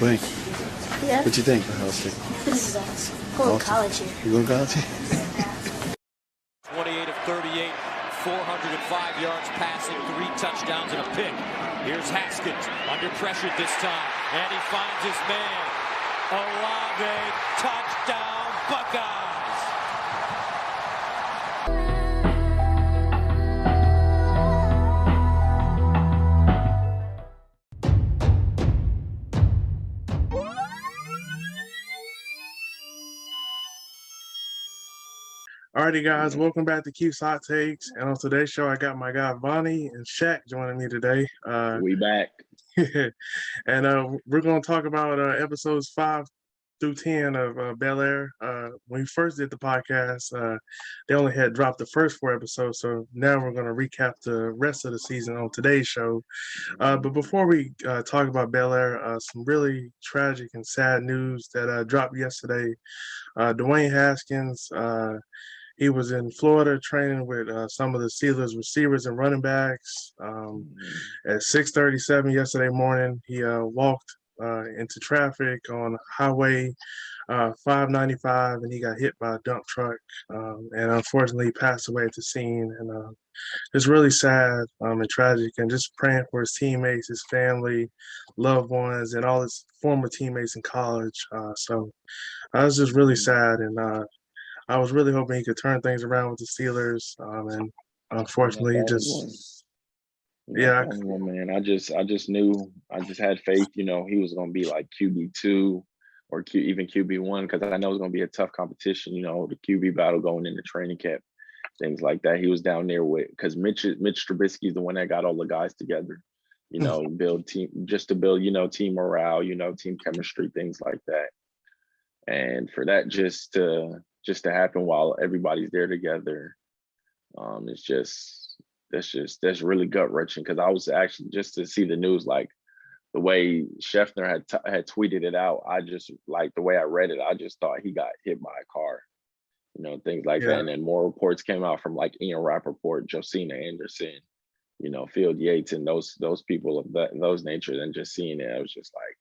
Dwayne, Yeah. what you think of Ohio State? This is awesome. Going to college here. You going to college? 28 of 38, 405 yards passing, 3 touchdowns and a pick. Here's Haskins under pressure this time, and he finds his man. Olave, touchdown, Buckeyes. Alrighty, guys, welcome back to Q's Hot Takes. And on today's show, I got my guy Vonnie and Shaq joining me today. We back. And we're going to talk about episodes 5 through 10 of Bel-Air. When we first did the podcast, they only had dropped the first 4 episodes. So now we're going to recap the rest of the season on today's show. But before we talk about Bel-Air, some really tragic and sad news that dropped yesterday. Dwayne Haskins, he was in Florida training with some of the Steelers receivers and running backs. At 6:37 yesterday morning, he walked into traffic on Highway 595, and he got hit by a dump truck. And unfortunately, he passed away at the scene. And it's really sad and tragic. And just praying for his teammates, his family, loved ones, and all his former teammates in college. So I was just really sad, and I was really hoping he could turn things around with the Steelers, and unfortunately, he just Man. I just knew, I just had faith. He was going to be like QB2 or even QB1, because I know it was going to be a tough competition. The QB battle going into training camp, things like that. He was down there with, because Mitch Trubisky is the one that got all the guys together. Build team, just to build team morale, team chemistry, things like that. And for that just to happen while everybody's there together, that's really gut wrenching. Because I was actually, just to see the news, like the way Scheffner had tweeted it out, I just, like the way I read it, I just thought he got hit by a car, things like that. And then more reports came out from like Ian Rappaport, Josina Anderson, Field Yates, and those people of those natures. And just seeing it, I was just like,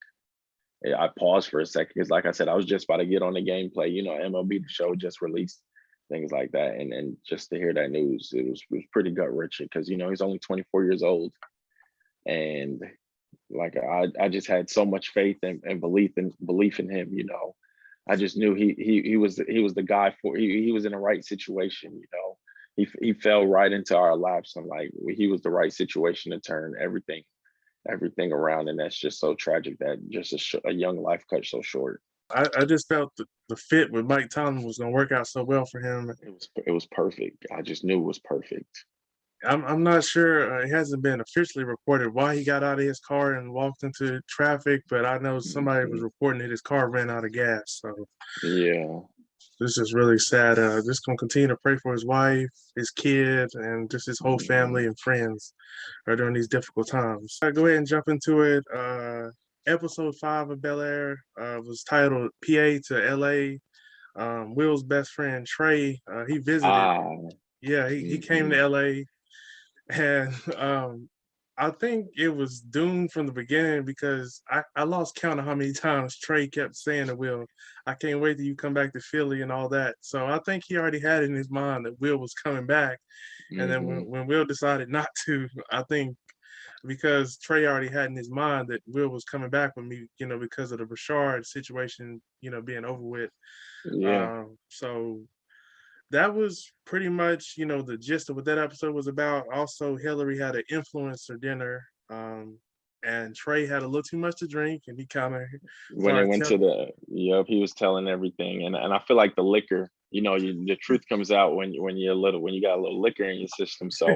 I paused for a second, because like I said, I was just about to get on the gameplay. MLB The Show just released, things like that. And just to hear that news, it was pretty gut wrenching, because he's only 24 years old. And like I just had so much faith and belief in him. I just knew he was the guy he was in the right situation. He fell right into our laps, and like he was the right situation to turn everything around. And that's just so tragic that just a young life cut so short. I just felt the fit with Mike Tomlin was going to work out so well for him. It was perfect. I just knew it was perfect. I'm not sure. It hasn't been officially reported why he got out of his car and walked into traffic, but I know somebody was reporting that his car ran out of gas. So yeah, this is really sad. Just gonna continue to pray for his wife, his kids, and just his whole family and friends during these difficult times. I'll go ahead and jump into it. Episode 5 of Bel-Air was titled "PA to LA." Will's best friend Trey, he visited. He came to LA, and I think it was doomed from the beginning, because I lost count of how many times Trey kept saying to Will, "I can't wait till you come back to Philly," and all that. So I think he already had in his mind that Will was coming back. And then when Will decided not to, I think because Trey already had in his mind that Will was coming back with me, because of the Rashard situation, being over with. So that was pretty much, the gist of what that episode was about. Also, Hillary had an influencer dinner, and Trey had a little too much to drink, and he kind of when they went to he was telling everything, and I feel like the liquor, the truth comes out when you got a little liquor in your system. So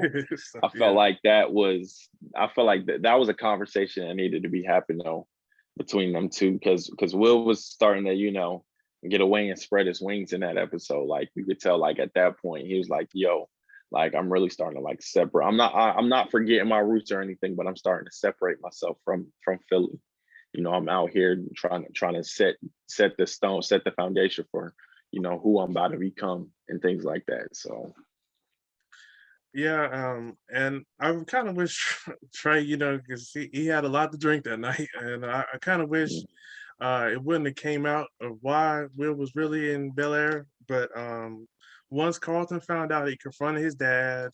I felt like that was a conversation that needed to be happening though between them two, because Will was starting to get away and spread his wings in that episode. Like you could tell, like at that point he was like, yo, like I'm really starting to like separate. I'm not forgetting my roots or anything, but I'm starting to separate myself from Philly. I'm out here trying to set the foundation for who I'm about to become and things like that. So Yeah, and I kind of wish Trey, because he had a lot to drink that night, and I kind of wish it wouldn't have came out of why Will was really in Bel-Air. But once Carlton found out, he confronted his dad.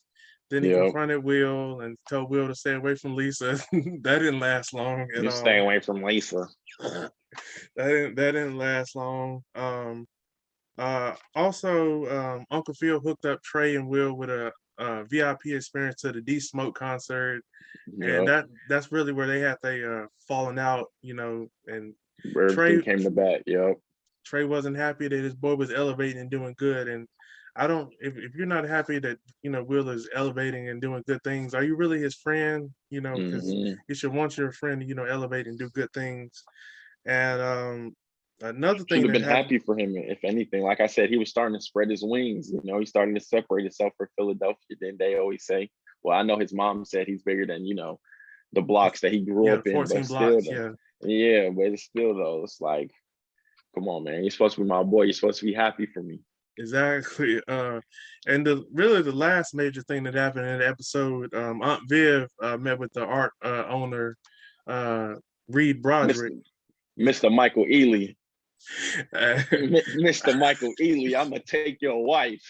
Then he Yep. confronted Will and told Will to stay away from Lisa. That didn't last long at You all. stay away from Lisa. That didn't last long. Also, Uncle Phil hooked up Trey and Will with a VIP experience to the D Smoke concert, and Yep. that's really where they had they falling out, and Everything Trey came to bat. Yep. Trey wasn't happy that his boy was elevating and doing good. And I don't if you're not happy that Will is elevating and doing good things, are you really his friend? Because Hmm. you should want your friend to elevate and do good things. And another Should thing have that been happened. happy for him, if anything. Like I said, he was starting to spread his wings. He's starting to separate himself for Philadelphia. Then they always say, well, I know his mom said he's bigger than, the blocks that he grew Yeah, up in, but 14 still, blocks. Yeah, yeah, but it's still though, it's like, come on, man, you're supposed to be my boy. You're supposed to be happy for me. exactly. And the last major thing that happened in the episode, Aunt Viv met with the art owner, uh, Reed Broderick. Mr. Mr. Michael Ealy. Uh, Mr. Michael Ealy, I'm gonna take your wife.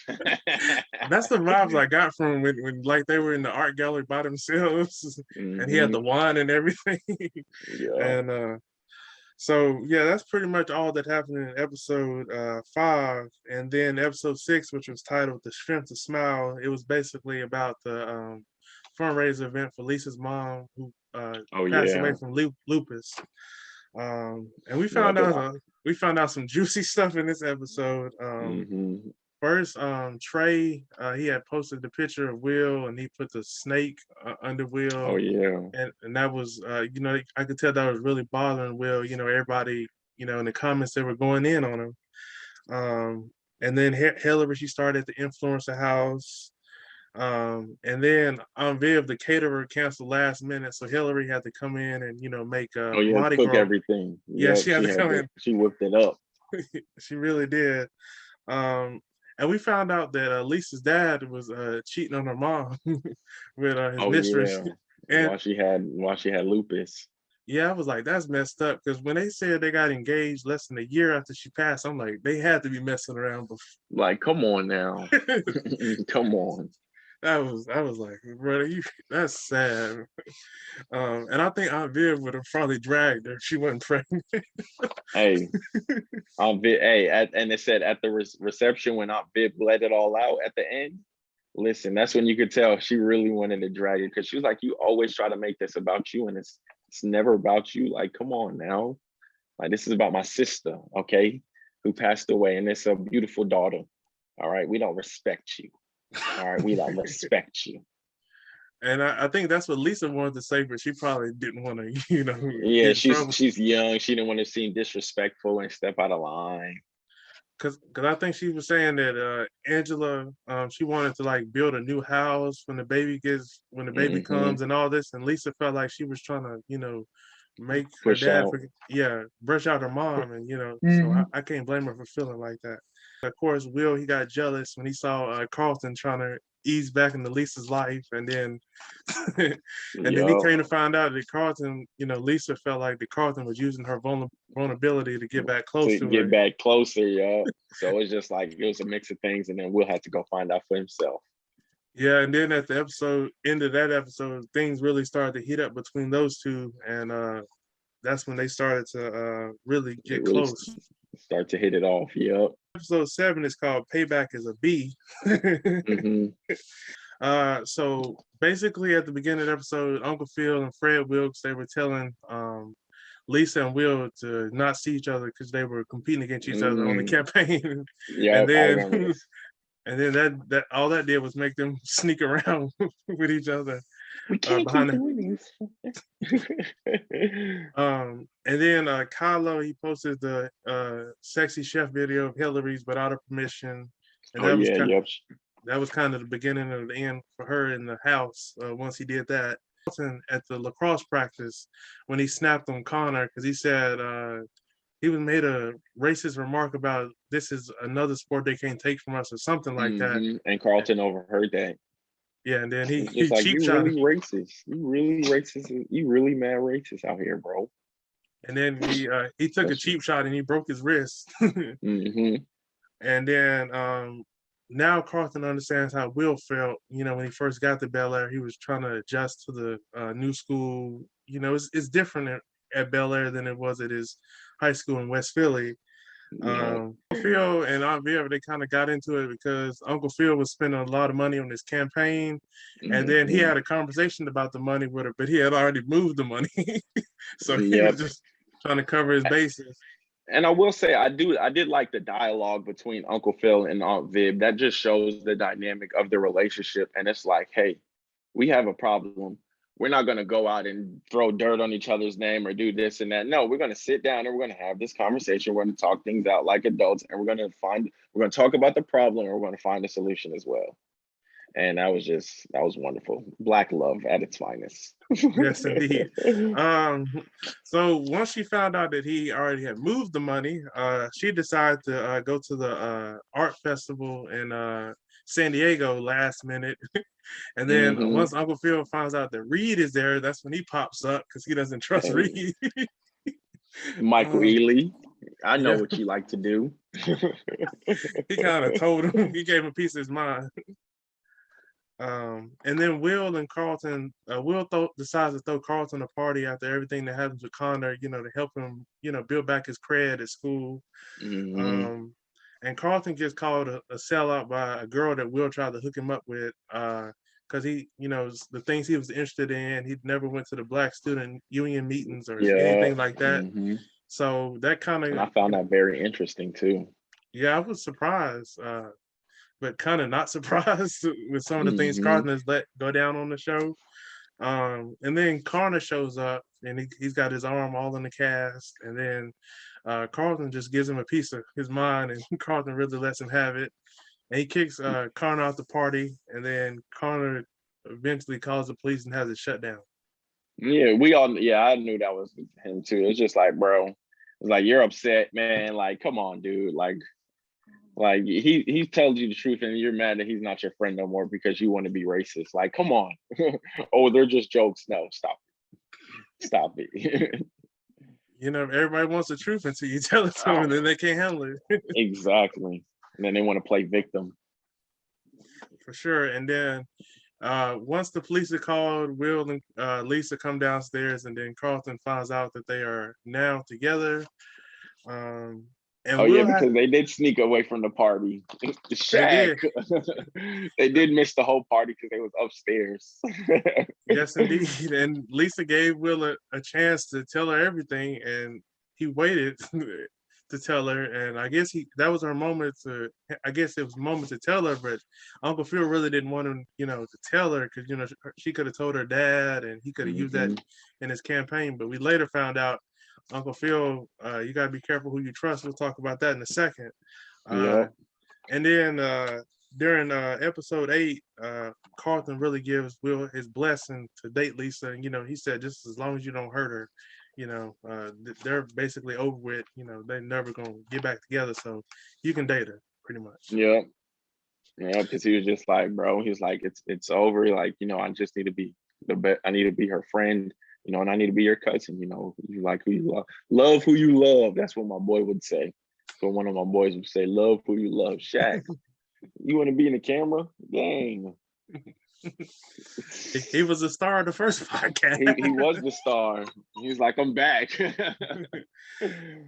that's the vibes I got from when like they were in the art gallery by themselves, and he had Hmm. the wine and everything. Yeah. And so yeah, that's pretty much all that happened in episode 5, and then episode 6, which was titled "The Strength to Smile." It was basically about the fundraiser event for Lisa's mom, who Oh passed away yeah. from lupus. And we Yeah. found out some juicy stuff in this episode. Hmm. First, Trey, he had posted the picture of Will, and he put the snake under Oh Will, yeah. and that was, I could tell that was really bothering Will. Everybody, in the comments they were going in on him. And then Hillary, she started to influence the house. And then Viv, the caterer, canceled last minute, so Hillary had to come in and make Oh yeah. Mardi Cook Gras. everything. Yeah, Yep. she had to come in. She whipped it up. She really did. Um, and we found out that Lisa's dad was cheating on her mom with his Oh mistress. yeah. And While she had lupus. yeah, I was like, that's messed up. Because when they said they got engaged less than a year after she passed, I'm like, they had to be messing around Like, come on now. before. Come on. I was like, brother, that's sad. And I think Aunt Viv would have probably dragged her if she wasn't pregnant. Hey, and it said at the reception when Aunt Viv let it all out at the end. Listen, that's when you could tell she really wanted to drag it, because she was like, "You always try to make this about you, and it's never about you. Like, come on now. Like, this is about my sister, okay, who passed away, and it's a beautiful daughter. All right, we don't respect you. All right, we don't respect you." And I think that's what Lisa wanted to say, but she probably didn't want to, Yeah, get in trouble. she's young. She didn't want to seem disrespectful and step out of line. Cause I think she was saying that Angela, she wanted to like build a new house when the baby Hmm. comes and all this, and Lisa felt like she was trying to, make her Push dad out. brush out her mom, and so Hmm. I can't blame her for feeling like that. Of course, Will, he got jealous when he saw Carlton trying to ease back into Lisa's life, and then and then he Yup. came to find out that Carlton, Lisa felt like that Carlton was using her vulnerability to get back close To to get her. back closer, yeah. So it's just like it was a mix of things, and then Will had to go find out for himself. Yeah, and then at the end of that episode, things really started to heat up between those two, and that's when they started to really It get really close. start to hit it off. Yep. Episode 7 is called "Payback is a B." Hmm. So basically, at the beginning of the episode, Uncle Phil and Fred Wilkes, they were telling Lisa and Will to not see each other because they were competing against each other on the Hmm. campaign. And Yep, I then remember this. and then that all that did was make them sneak around with each other We can't keep behind the doing this. and then Kylo, he posted the sexy chef video of Hillary's without her permission, and Oh yeah, yep. that was kind of the beginning of the end for her in the house. Once he did that, at the lacrosse practice, when he snapped on Connor because he said he was made a racist remark about this is another sport they can't take from us or something like that. Hmm. And Carlton overheard that. Yeah, and then It's he just like cheap you shot him. really racist. You really racist. You really mad racist out here, bro. And then he took a That's cheap shot and he broke his wrist. mm-hmm. And then now Carlton understands how Will felt. You know, when he first got to Bel-Air, he was trying to adjust to the new school. You know, it's different at Bel-Air than it was at his high school in West Philly. Yeah. Phil and Aunt Viv, they kind of got into it because Uncle Phil was spending a lot of money on his campaign, and then he Mm-hmm. had a conversation about the money with her, but he had already moved the money, so he was Yep. just trying to cover his bases. And I will say I did like the dialogue between Uncle Phil and Aunt Viv. That just shows the dynamic of the relationship. And it's like, hey, we have a problem. We're not gonna go out and throw dirt on each other's name or do this and that. No, we're gonna sit down and we're gonna have this conversation. We're gonna talk things out like adults, and we're gonna talk about the problem, and we're gonna find a solution as well. And that was wonderful. Black love at its finest. Yes, indeed. So once she found out that he already had moved the money, she decided to go to the art festival in San Diego last minute. And then Mm-hmm. once Uncle Phil finds out that Reed is there, that's when he pops up because he doesn't trust Hey, Reed. Michael Ealy, I know Yeah, what you like to do. he kind of told him, he gave him a piece of his mind. And then Will and Carlton, decides to throw Carlton a party after everything that happens with Connor, you know, to help him, you know, build back his cred at school. Mm-hmm. And Carlton gets called a sellout by a girl that Will tried to hook him up with, because he, you know, the things he was interested in, he never went to the Black Student Union meetings or Yeah. anything like that. Mm-hmm. So that kind And of, I found that very interesting too. yeah, I was surprised. But kind of not surprised with some of the things Mm-hmm. Carlton has let go down on the show. And then Connor shows up and he's got his arm all in the cast. And then Carlton just gives him a piece of his mind, and Carlton really lets him have it. And he kicks Connor out the party. And then Connor eventually calls the police and has it shut down. Yeah, I knew that was him too. It's just like, bro, it's like you're upset, man. Like, come on, dude. Like he tells you the truth and you're mad that he's not your friend no more because you want to be racist. Like, come on. Oh, they're just jokes. No, stop it. Stop it. You know, everybody wants the truth until you tell it to them, and then they can't handle it. Exactly. And then they want to play victim. For sure. And then once the police are called, Will and Lisa come downstairs, and then Carlton finds out that they are now together. And Oh yeah, Will because they did sneak away from the party. The they Shaq. did, They did miss the whole party because they was upstairs. yes, indeed. And Lisa gave Will a chance to tell her everything, and he waited to tell her. And I guess that was her moment to. I guess it was a moment to tell her, but Uncle Phil really didn't want him, you know, to tell her because, you know, she could have told her dad, and he could have used that Mm-hmm. in his campaign. But we later found out, Uncle Phil, you got to be careful who you trust. We'll talk about that in a second. Uh, Yep. and then during episode 8, Carlton really gives Will his blessing to date Lisa. And, you know, he said, just as long as you don't hurt her, you know, they're basically over with. You know, they're never going to get back together. So you can date her pretty much. Yep. Yeah, because he was just like, bro, he was like, it's over. Like, you know, I just need to be the best. I need to be her friend, you know, and I need to be your cousin. You know, you like who you love who you love. That's what my boy would say. So one of my boys would say, love who you love. Shaq, you want to be in the camera? Dang. He was the star of the first podcast. He was the star. He was like, I'm back.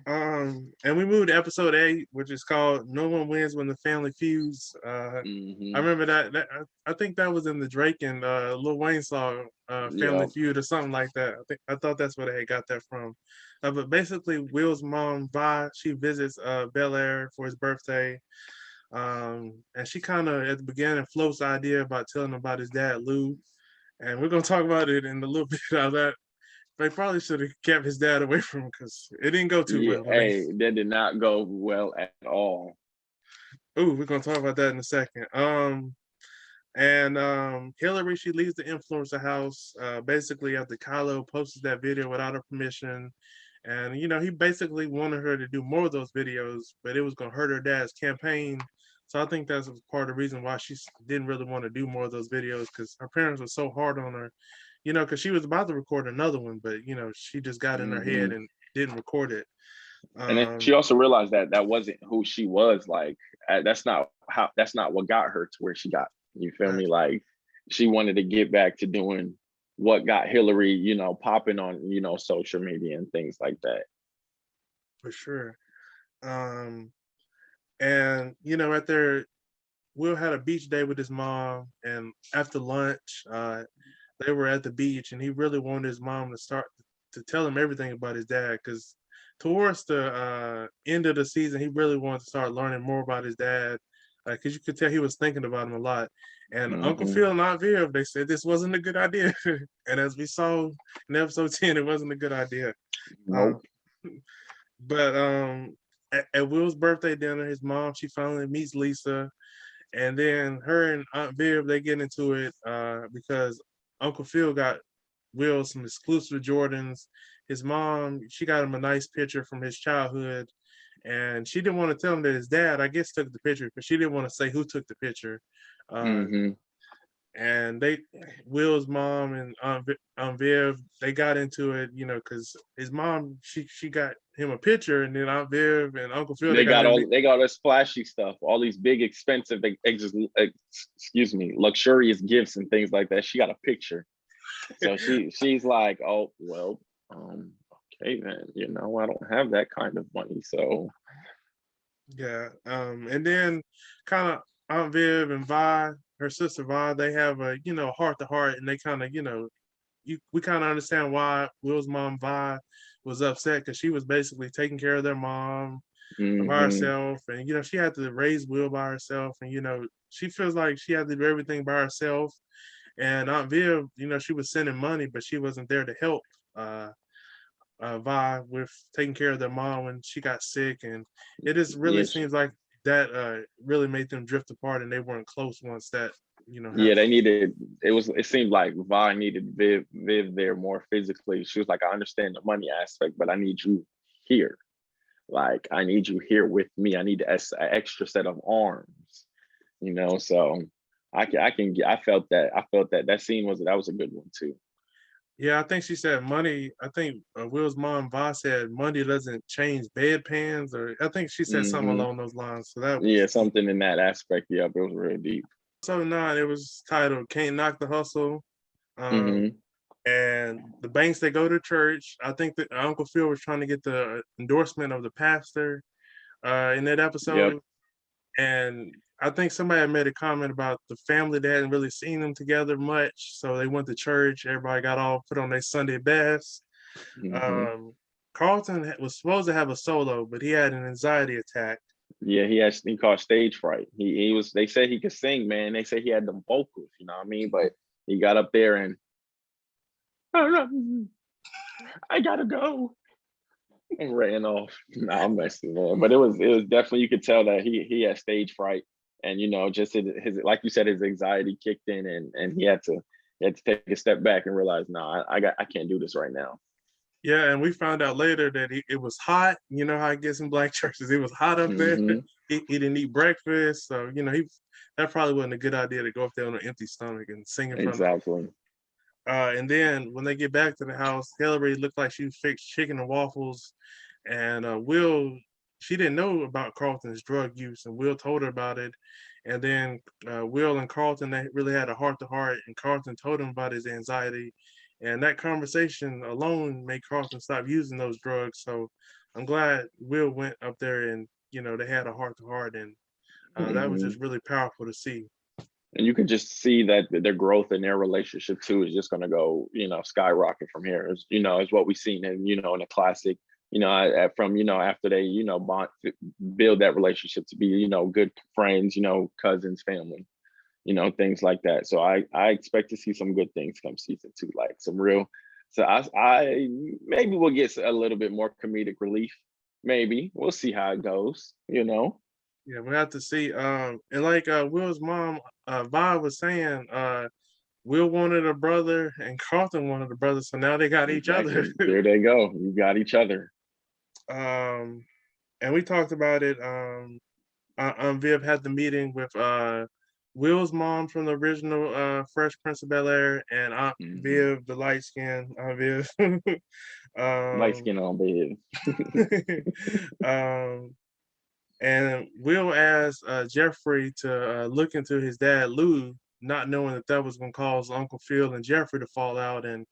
And we moved to episode 8, which is called "No One Wins When the Family Feuds." I Mm-hmm. remember that I think that was in the Drake and Lil Wayne song, "Family Yeah. Feud" or something like that. I thought that's where they got that from. But basically, Will's mom, Vi, she visits Bel-Air for his birthday. And she kind of at the beginning floats the idea about telling him about his dad, Lou. And we're gonna talk about it in a little bit of that. They probably should have kept his dad away from him because it didn't go too Yeah. well when they. Hey, that did not go well at all. Ooh, we're gonna talk about that in a second. And Hillary, she leaves the influencer house basically after Kylo posted that video without her permission. And, you know, he basically wanted her to do more of those videos, but it was going to hurt her dad's campaign. So I think that's part of the reason why she didn't really want to do more of those videos, because her parents were so hard on her, because she was about to record another one, but she just got in her head Hmm. and didn't record it. And then she also realized that that wasn't who she was. Like that's not what got her to where she got. You feel Right, me? Like she wanted to get back to doing what got Hillary, popping on, social media and things like that. for sure. Um, and at their Will had a beach day with his mom, and after lunch, they were at the beach, and he really wanted his mom to start to tell him everything about his dad, because towards the end of the season, he really wanted to start learning more about his dad, because you could tell he was thinking about him a lot. And Uncle Hmm. Phil and Aunt Viv, they said this wasn't a good idea, and as we saw in episode 10, it wasn't a good idea. Uh, Nope. but at Will's birthday dinner, his mom, she finally meets Lisa, and then her and Aunt Viv, they get into it because Uncle Phil got Will some exclusive Jordans. His mom, she got him a nice picture from his childhood, and she didn't want to tell him that his dad, I guess, took the picture, but she didn't want to say who took the picture. Uh, Hmm. and Will's mom and Aunt Viv, they got into it, because his mom, she got him a picture, and then Aunt Viv and Uncle Phil, they They got got in. all they got this flashy stuff, all these big, expensive, excuse me, luxurious gifts and things like that. She got a picture, so she's like, oh well, okay then, I don't have that kind of money, so. Yeah. And then kind of Aunt Viv and Vi, her sister Vi, they have a, heart to heart, and they kind of, we kind of understand why Will's mom Vi was upset, because she was basically taking care of their mom by Hmm. herself, and she had to raise Will by herself, and she feels like she had to do everything by herself. And Aunt Viv, she was sending money, but she wasn't there to help. Vi with taking care of their mom when she got sick, and it just really Yeah, seems like that really made them drift apart, and they weren't close once that yeah, they happened. needed. It seemed like Vi needed Viv there more physically. She was like, I understand the money aspect, but I need you here. Like, I need you here with me. I need an extra set of arms. So I felt that. I felt that that scene was a good one too. Yeah, I think she said money. I think Will's mom Vi said money doesn't change bedpans, or I think she said something Hmm. along those lines. So that was Yeah, deep. something in that aspect. Yeah, it was real deep. So nine, it was titled "Can't Knock the Hustle." Um, Hmm. and the banks, they go to church. I think that Uncle Phil was trying to get the endorsement of the pastor in that Yep. episode. And I think somebody had made a comment about the family that hadn't really seen them together much. So they went to church. Everybody got all put on their Sunday best. Hmm. Um, Carlton was supposed to have a solo, but he had an anxiety attack. Yeah, he caught stage fright. He was. They said he could sing, man. They said he had the vocals. You know what I mean? But he got up there and I gotta go and ran off. Nah, I'm messing, man. But it was definitely, you could tell that he had stage fright, and just his like you said, his anxiety kicked in, and he had to take a step back and realize, nah, I can't do this right now. Yeah, and we found out later that it was hot. You know how it gets in black churches. It was hot up there. Hmm. He didn't eat breakfast, so that probably wasn't a good idea to go up there on an empty stomach and sing in front of. Exactly. And then when they get back to the house, Hillary looked like she fixed chicken and waffles, and Will, she didn't know about Carlton's drug use, and Will told her about it. And then Will and Carlton, they really had a heart to heart, and Carlton told him about his anxiety, and that conversation alone made Carlton stop using those drugs. So I'm glad Will went up there, and they had a heart to heart, and that was Hmm. just really powerful to see. And you can just see that their growth in their relationship too is just going to go, skyrocket from here. Is what we've seen in a classic. From after they bond, build that relationship to be good friends, cousins, family, things like that. So I expect to see some good things come season two, like some real. So I maybe we'll get a little bit more comedic relief. Maybe we'll see how it goes. Yeah, we have to see. And like Will's mom, Vi was saying, Will wanted a brother and Carlton wanted a brother, so now they got each other. Exactly. There they go. You got each other. um, and we talked about it. Viv had the meeting with Will's mom from the original Fresh Prince of Bel-Air and Aunt Hmm. Viv, the light skin Aunt Viv. Light um, skin on bed. um, and Will asked Jeffrey to look into his dad Lou, not knowing that that was going to cause Uncle Phil and Jeffrey to fall out. And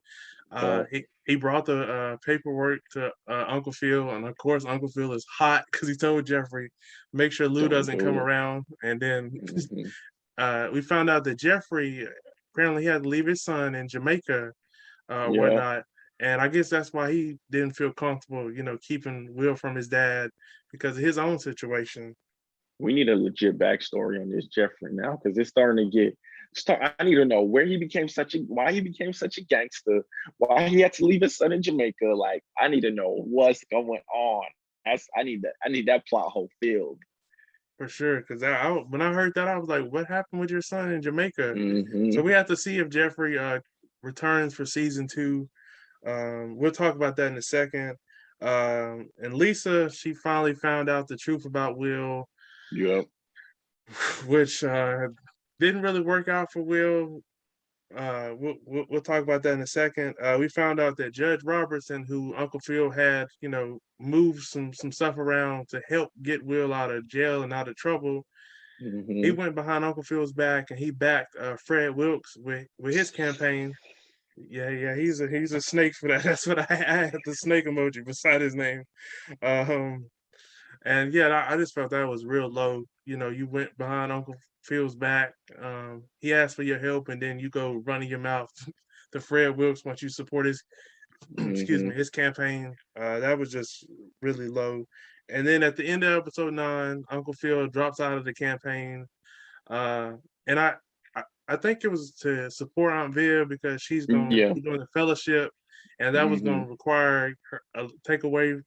Yeah. he brought the paperwork to Uncle Phil, and of course Uncle Phil is hot because he told Jeffrey, make sure Lou Don't doesn't come do it. around. And then Hmm. we found out that Jeffrey apparently he had to leave his son in Jamaica, Yeah. whatnot. And I guess that's why he didn't feel comfortable, keeping Will from his dad because of his own situation. We need a legit backstory on this Jeffrey now because it's starting to get start. I need to know where he became why he became such a gangster, why he had to leave his son in Jamaica. Like, I need to know what's going on. I need that plot hole filled. For sure, because when I heard that, I was like, "What happened with your son in Jamaica?" So Hmm. we have to see if Jeffrey returns for season two. We'll talk about that in a second. And Lisa, she finally found out the truth about Will, Yep. which didn't really work out for Will. We'll talk about that in a second. We found out that Judge Robertson, who Uncle Phil had, moved some stuff around to help get Will out of jail and out of trouble. He Hmm. went behind Uncle Phil's back and he backed Fred Wilkes with his campaign. Yeah, he's a snake for that. That's what I had the snake emoji beside his name. Um, and yeah, I just felt that was real low. You went behind Uncle Phil's back. He asked for your help, and then you go running your mouth to Fred Wilkes once you support his, excuse Hmm. me, his campaign. That was just really low. And then at the end of episode 9, Uncle Phil drops out of the campaign. Uh, and I think it was to support Aunt Viv because she's going to Yeah. be doing the fellowship, and that was going Hmm. to require her, take away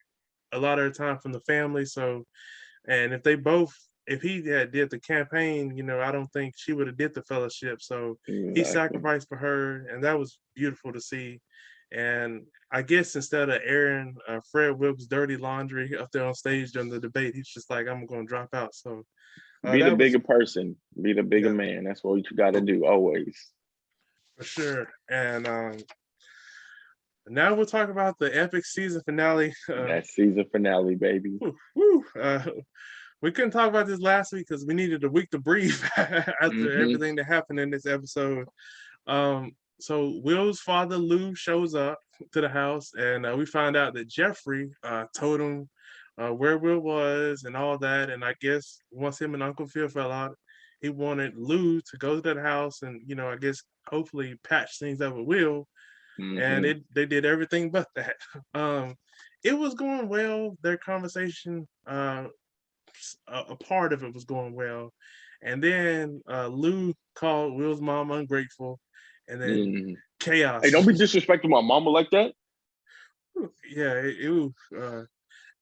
a lot of her time from the family. So, and if he had did the campaign, I don't think she would have did the fellowship. So he Exactly. sacrificed for her, and that was beautiful to see. And I guess instead of airing Fred Wilkes' dirty laundry up there on stage during the debate, he's just like, I'm going to drop out. So Be the that was, bigger person. Be the bigger yeah, man. That's what you got to do always. for sure. And now we'll talk about the epic season finale. That season finale, baby. Woo, woo, we couldn't talk about this last week because we needed a week to breathe after Hmm. everything that happened in this episode. So Will's father Lou shows up to the house, and we find out that Jeffrey told him where Will was and all that. And I guess once him and Uncle Phil fell out, he wanted Lou to go to that house and I guess hopefully patch things up with Will. And Hmm. they did everything but that. Um, it was going well. Their conversation, a part of it was going well, and then Lou called Will's mom ungrateful, and then Hmm. Hey, chaos. don't be disrespecting my mama like that. Yeah, it was, Yeah,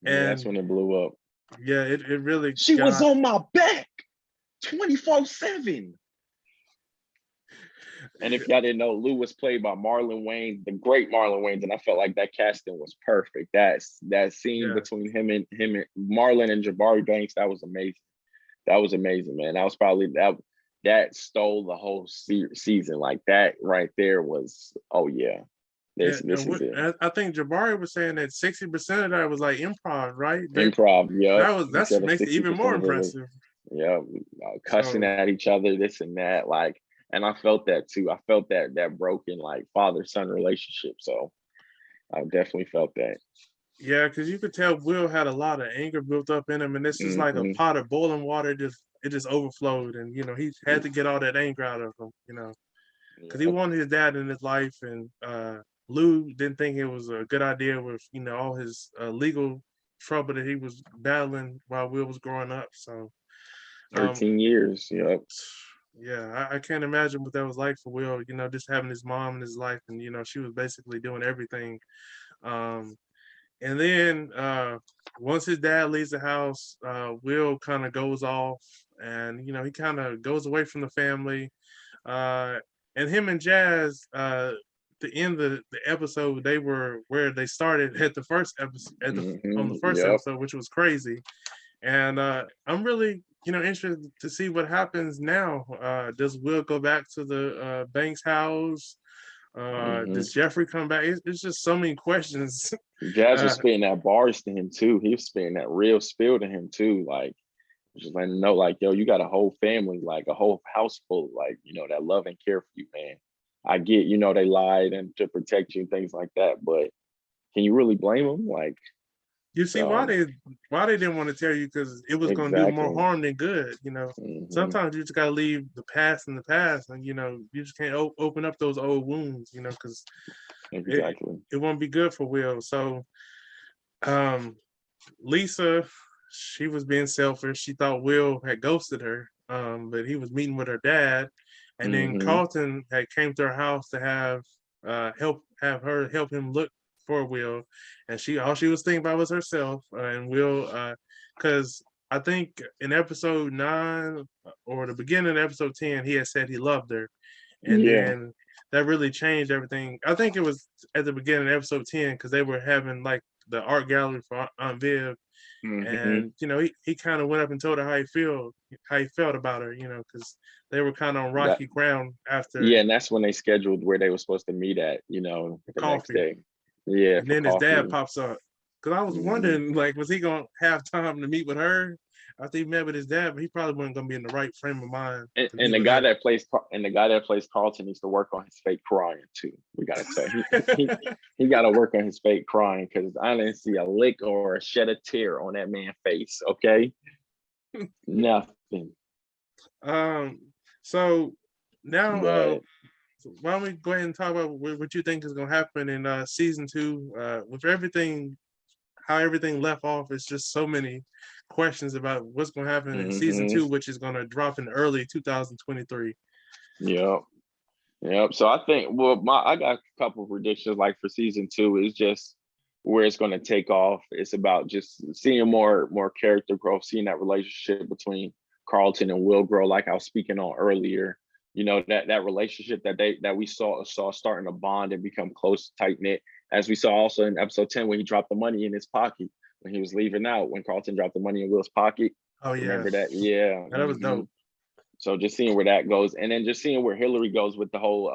that's and when it blew up. yeah, it really She was got. on my back 24/7. And if y'all didn't know, Lou was played by Marlon Wayne, the great Marlon Wayans, and I felt like that casting was perfect. That scene Yeah, between him and Marlon and Jabari Banks, that was amazing. That was amazing, man. That was probably that stole the whole season. Like that right there was, oh yeah, yeah. this is it. I think Jabari was saying that 60% of that was like improv, right? Improv, yep. He That's said a makes it even more 60% of it was, impressive. yeah, cussing So at each other, this and that. Like, and I felt that too. I felt that broken like father son relationship. So I definitely felt that. yeah, because you could tell Will had a lot of anger built up in him, and this is like a Hmm. pot of boiling water. It just overflowed, and he had to get all that anger out of him. Because he Yep. wanted his dad in his life, and Lou didn't think it was a good idea with all his legal trouble that he was battling while Will was growing up. So, um, 13 years. Yep. yeah, I can't imagine what that was like for Will. Just having his mom in his life, and she was basically doing everything. Um, and then once his dad leaves the house, Will kind of goes off, and he kind of goes away from the family. Uh, and him and Jazz, the end of the episode, they were where they started at the first episode, on the first Yep. episode, which was crazy. And I'm really, interested to see what happens now. Does Will go back to the Banks house? Hmm. Does Jeffrey come back? It's just so many questions. Jazz was uh, spitting that bars to him too. He was spitting that real spill to him too. Like just letting him know, like, yo, you got a whole family, like a whole house full, like, that love and care for you, man. I get, they lied and to protect you and things like that, but can you really blame them? Like, you see why so they didn't want to tell you, because it was going to do more exactly. harm than good. Hmm. Sometimes you just got to leave the past in the past, and you just can't open up those old wounds. Because it Exactly. it won't be good for Will. So um, Lisa, she was being selfish. She thought Will had ghosted her, but he was meeting with her dad, and then Hmm. Carlton had came to her house to have her help him look for Will, and all she was thinking about was herself and Will, because I think in episode 9 or the beginning of episode 10, he had said he loved her, and Yeah. then that really changed everything. I think it was at the beginning of episode 10 because they were having like the art gallery for Aunt Viv, Hmm. and he kind of went up and told her how he felt about her, because they were kind of on That rocky ground after Yeah, and that's when they scheduled where they were supposed to meet at, the the next coffee, day. Yeah, and for then his dad coffee. pops up. Because I was Hmm. wondering, like, was he gonna have time to meet with her after he met with his dad? But he probably wasn't gonna be in the right frame of mind And, to and meet the with guy her. that plays Carlton needs to work on his fake crying too. We gotta tell he got to work on his fake crying because I didn't see a lick or a shed a tear on that man's face. Okay, nothing. um, so now, But why don't we go ahead and talk about what you think is gonna happen in season 2? With everything, how everything left off, it's just so many questions about what's gonna happen in season hmm 2, which is gonna drop in early 2023. yeah. Yep. So I think, well, I got a couple of predictions. Like for season 2, is just where it's going to take off. It's about just seeing more character growth, seeing that relationship between Carlton and Will grow. Like I was speaking on earlier, that relationship that we saw starting to bond and become close, tight knit. As we saw also in episode 10 when he dropped the money in his pocket when he was leaving out, when Carlton dropped the money in Will's pocket. Oh yeah, Remember that? Yeah. that was dope. So just seeing where that goes, and then just seeing where Hillary goes with the whole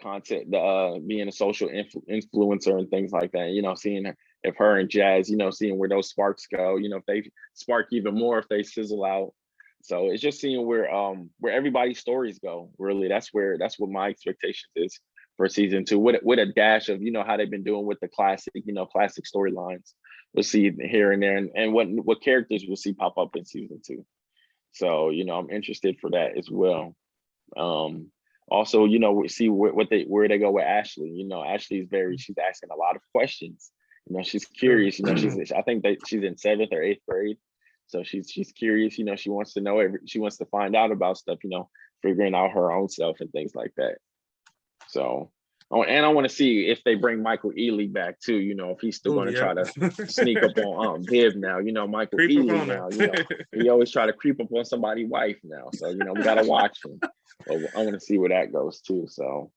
content, the being a social influencer and things like that. Seeing if her and Jazz, seeing where those sparks go. If they spark even more, if they sizzle out. So it's just seeing where everybody's stories go. Really, that's what my expectations is for season 2. With a dash of how they've been doing with the classic storylines. We'll see here and there, and what characters we'll see pop up in season 2. So, I'm interested for that as well. Um, Also, we see where they go with Ashley. Ashley's she's asking a lot of questions. She's True. curious. I think that she's in 7th or 8th grade. So she's curious. She wants to know she wants to find out about stuff, figuring out her own self and things like that. So, and I want to see if they bring Michael Ealy back too. If he's still Oh going to yeah. try to sneak up on Viv now. Michael Creep up Ealy on her. now. He always try to creep up on somebody's wife now. So we got to watch him. But I want to see where that goes too. So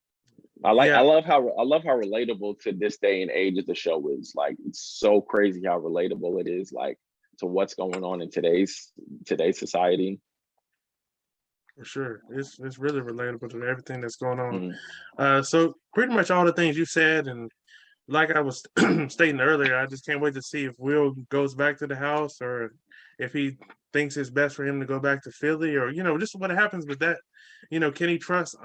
I Yeah, love how relatable to this day and age of the show is. Like it's so crazy how relatable it is. Like to what's going on in today's society. for sure. It's really relatable to everything that's going on. Mm. So pretty much all the things you said, and like I was stating earlier, I just can't wait to see if Will goes back to the house, or if he thinks it's best for him to go back to Philly, or just what happens with that. Can he trust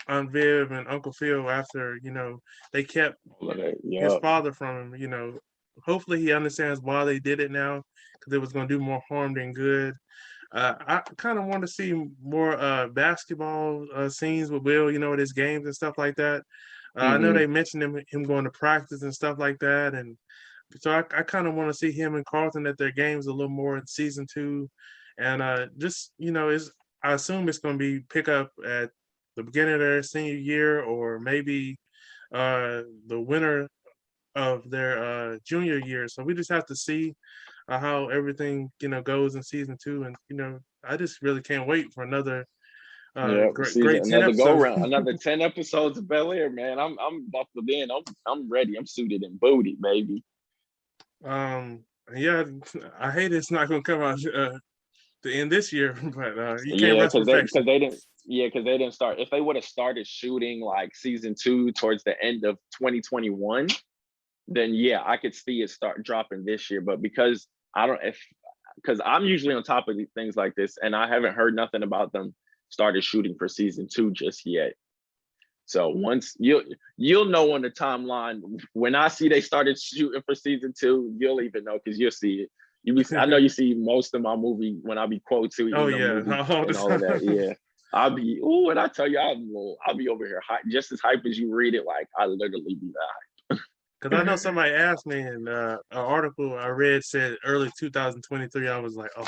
Aunt Viv and Uncle Phil after they kept All of that. his Yup. father from him? Hopefully he understands why they did it now, because it was going to do more harm than good. I kind of want to see more basketball scenes with Will, at his games and stuff like that. I know Hmm. they mentioned him going to practice and stuff like that, and so I kind of want to see him and Carlton at their games a little more in season 2, and just is I assume it's going to be pick up at the beginning of their senior year, or maybe the winter of their junior year. So we just have to see how everything goes in season 2, and I just really can't wait for another Yeah, season great 10 another go episodes. round, another 10 episodes of Bel-Air, man. I'm buckled in. I'm ready. I'm suited and booted, baby. Yeah, I hate it's not gonna come out the end this year, but you can't Yeah, rest perfection. because they didn't start. If they would have started shooting like season 2 towards the end of 2021, then yeah, I could see it start dropping this year. But because I don't, if because I'm usually on top of things like this, and I haven't heard nothing about them started shooting for season 2 just yet. So once you'll know on the timeline when I see they started shooting for season 2, you'll even know because you'll see it. I know you see most of my movie when I be quote Oh tweeting the yeah, movie all the and all of that. time. Yeah, and I tell you, I'll be over here just as hype as you read it. Like I literally be that. Because I know somebody asked me, and an article I read said early 2023. I was like, oh,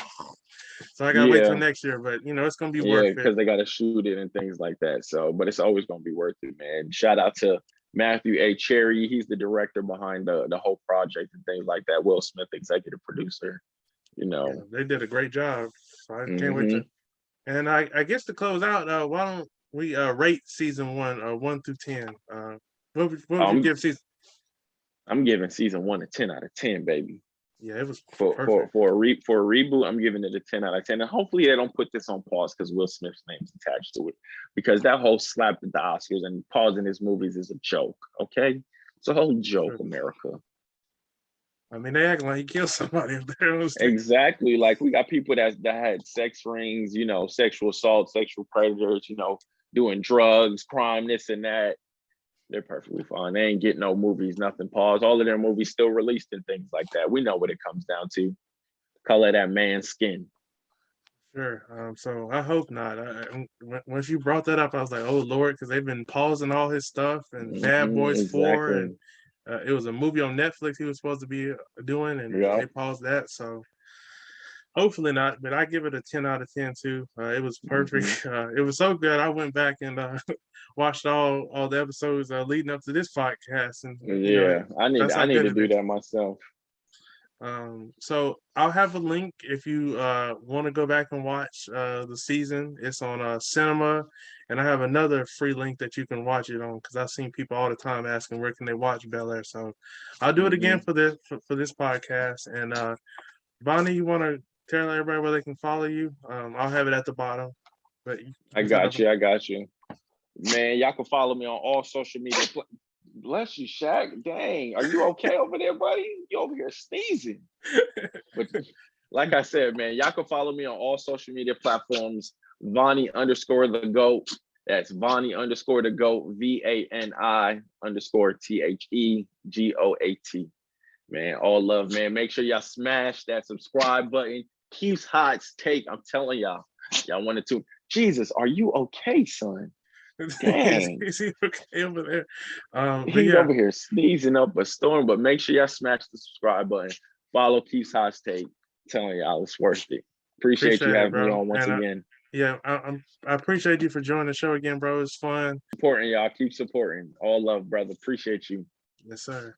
so I gotta wait till Yeah, next year. But it's gonna be yeah, worth it. because they got to shoot it and things like that. So, but it's always gonna be worth it, man. Shout out to Matthew A. Cherry. He's the director behind the whole project and things like that. Will Smith, executive producer. You Yeah, know. they did a great job. So I can't wait Hmm. to. And I guess to close out, why don't we rate season 1, 1 through 10? What would you I'm give season? I'm giving season 1 a 10 out of 10, baby. Yeah, it was For perfect. for a reboot, I'm giving it a 10 out of 10. And hopefully they don't put this on pause because Will Smith's name's attached to it. Because that whole slap at the Oscars and pausing his movies is a joke. Okay, it's a whole joke, Sure. America. I mean, they act like he killed somebody up there on the street. Exactly. Like we got people that had sex rings, sexual assault, sexual predators, doing drugs, crime, this and that. They're perfectly fine. They ain't getting no movies, nothing paused. All of their movies still released and things like that. We know what it comes down to. Color of that man's skin. Sure. So I hope not. Once you brought that up, I was like, oh Lord, because they've been pausing all his stuff and Bad Boys 4, and Exactly. it was a movie on Netflix he was supposed to be doing, and Yeah. they paused that. So hopefully not. But I give it a 10 out of 10 too. It was perfect. Hmm. It was so good. I went back and watched all the episodes leading up to this podcast, and Yeah. that's how I need good to it do is. that myself. So I'll have a link if you want to go back and watch the season. It's on cinema, and I have another free link that you can watch it on because I've seen people all the time asking where can they watch Bel-Air. So I'll do it again Hmm. for this podcast. And Bonnie, you want to tell everybody where they can follow you? I'll have it at the bottom. But you I can tell got them. you. I got you. Man, y'all can follow me on all social media. Bless you, Shaq. Dang, are you okay over there, buddy? You over here sneezing. But like I said, man, y'all can follow me on all social media platforms. Vonnie_the GOAT. That's Vonnie_the GOAT. VANI_THEGOAT. Man, all love, man. Make sure y'all smash that subscribe button. Keeps Hot's take. I'm telling y'all. Y'all wanted to. Jesus, are you okay, son? Dang. Is he okay over there? But He's yeah, over here sneezing up a storm, but make sure y'all smash the subscribe button. Follow Keith's Hot Take. Telling y'all it's worth it. Appreciate you appreciate it, having me bro. on once And again. yeah, I appreciate you for joining the show again, bro. It's fun. Supporting y'all. Keep supporting. All love, brother. Appreciate you. Yes, sir.